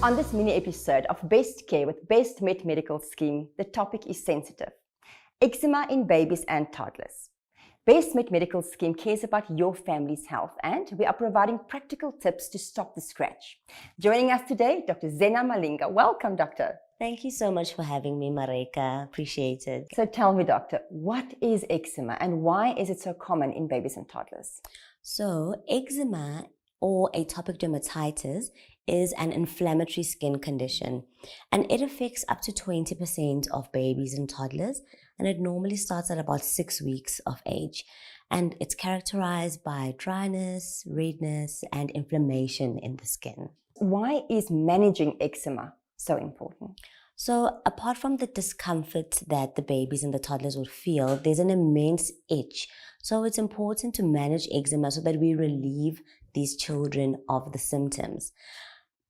On this mini episode of Best Care with Bestmed Medical Scheme, the topic is sensitive. Eczema in babies and toddlers. Bestmed Medical Scheme cares about your family's health, and we are providing practical tips to stop the scratch. Joining us today, Dr. Zena Malinga. Welcome, doctor. Thank you so much for having me, Marika. Appreciate it. So tell me, doctor, what is eczema and why is it so common in babies and toddlers? So, eczema or atopic dermatitis is an inflammatory skin condition, and it affects up to 20% of babies and toddlers, and it normally starts at about 6 weeks of age. And it's characterized by dryness, redness, and inflammation in the skin. Why is managing eczema so important? So apart from the discomfort that the babies and the toddlers will feel, there's an immense itch. So it's important to manage eczema so that we relieve these children of the symptoms.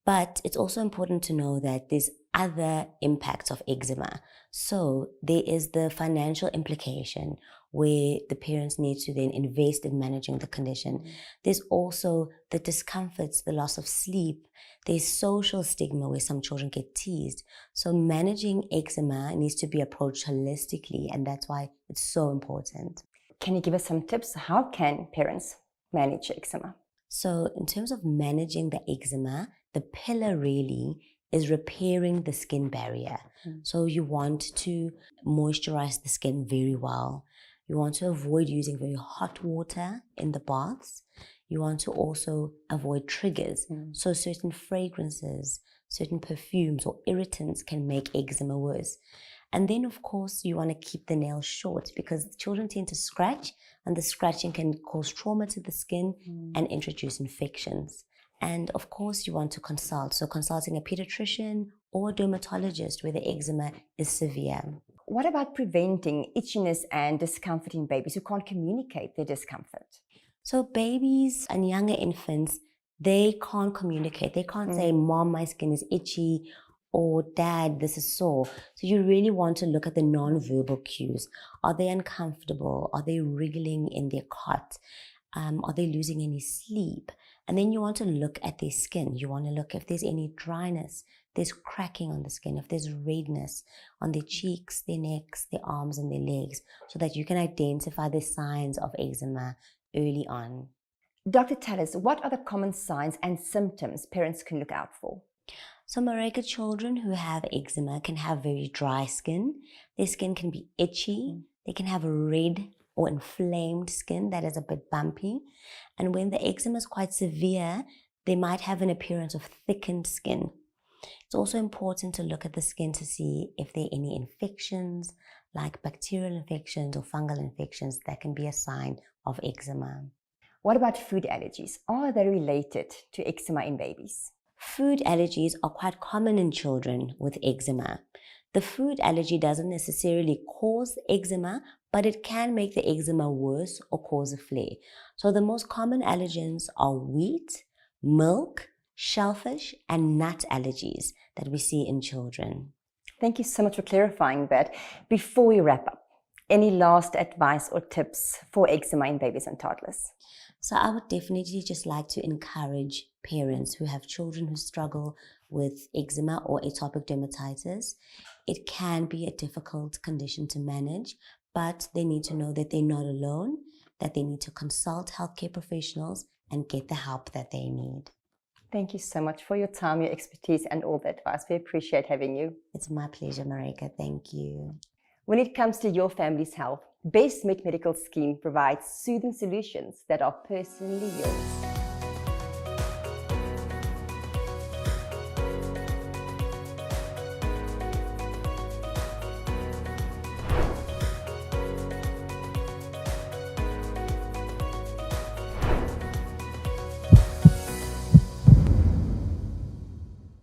But it's also important to know that there's other impacts of eczema. So there is the financial implication where the parents need to then invest in managing the condition. There's also the discomforts, the loss of sleep. There's social stigma where some children get teased. So managing eczema needs to be approached holistically, and that's why it's so important. Can you give us some tips? How can parents manage eczema? So in terms of managing the eczema, the pillar really is repairing the skin barrier. So you want to moisturize the skin very well. You want to avoid using very hot water in the baths. You want to also avoid triggers. So certain fragrances, certain perfumes or irritants can make eczema worse. And then, of course, you want to keep the nails short because children tend to scratch, and the scratching can cause trauma to the skin and introduce infections. And of course, you want to consult. So consulting a pediatrician or a dermatologist where the eczema is severe. What about preventing itchiness and discomfort in babies who can't communicate their discomfort? So babies and younger infants, they can't communicate. They can't say, "Mom, my skin is itchy," or "Dad, this is sore." So you really want to look at the non-verbal cues. Are they uncomfortable? Are they wriggling in their cot? Are they losing any sleep? And then you want to look at their skin. You want to look if there's any dryness, there's cracking on the skin, if there's redness on their cheeks, their necks, their arms, and their legs, so that you can identify the signs of eczema early on. Doctor, tell us, what are the common signs and symptoms parents can look out for? So Marika, children who have eczema can have very dry skin. Their skin can be itchy. They can have a red or inflamed skin that is a bit bumpy. And when the eczema is quite severe, they might have an appearance of thickened skin. It's also important to look at the skin to see if there are any infections, like bacterial infections or fungal infections that can be a sign of eczema. What about food allergies? Are they related to eczema in babies? Food allergies are quite common in children with eczema. The food allergy doesn't necessarily cause eczema, but it can make the eczema worse or cause a flare. So the most common allergens are wheat, milk, shellfish, and nut allergies that we see in children. Thank you so much for clarifying that. Before we wrap up, any last advice or tips for eczema in babies and toddlers? So I would definitely just like to encourage parents who have children who struggle with eczema or atopic dermatitis. It can be a difficult condition to manage, but they need to know that they're not alone, that they need to consult healthcare professionals and get the help that they need. Thank you so much for your time, your expertise, and all the advice. We appreciate having you. It's my pleasure, Marika. Thank you. When it comes to your family's health, Bestmed Medical Scheme provides soothing solutions that are personally yours.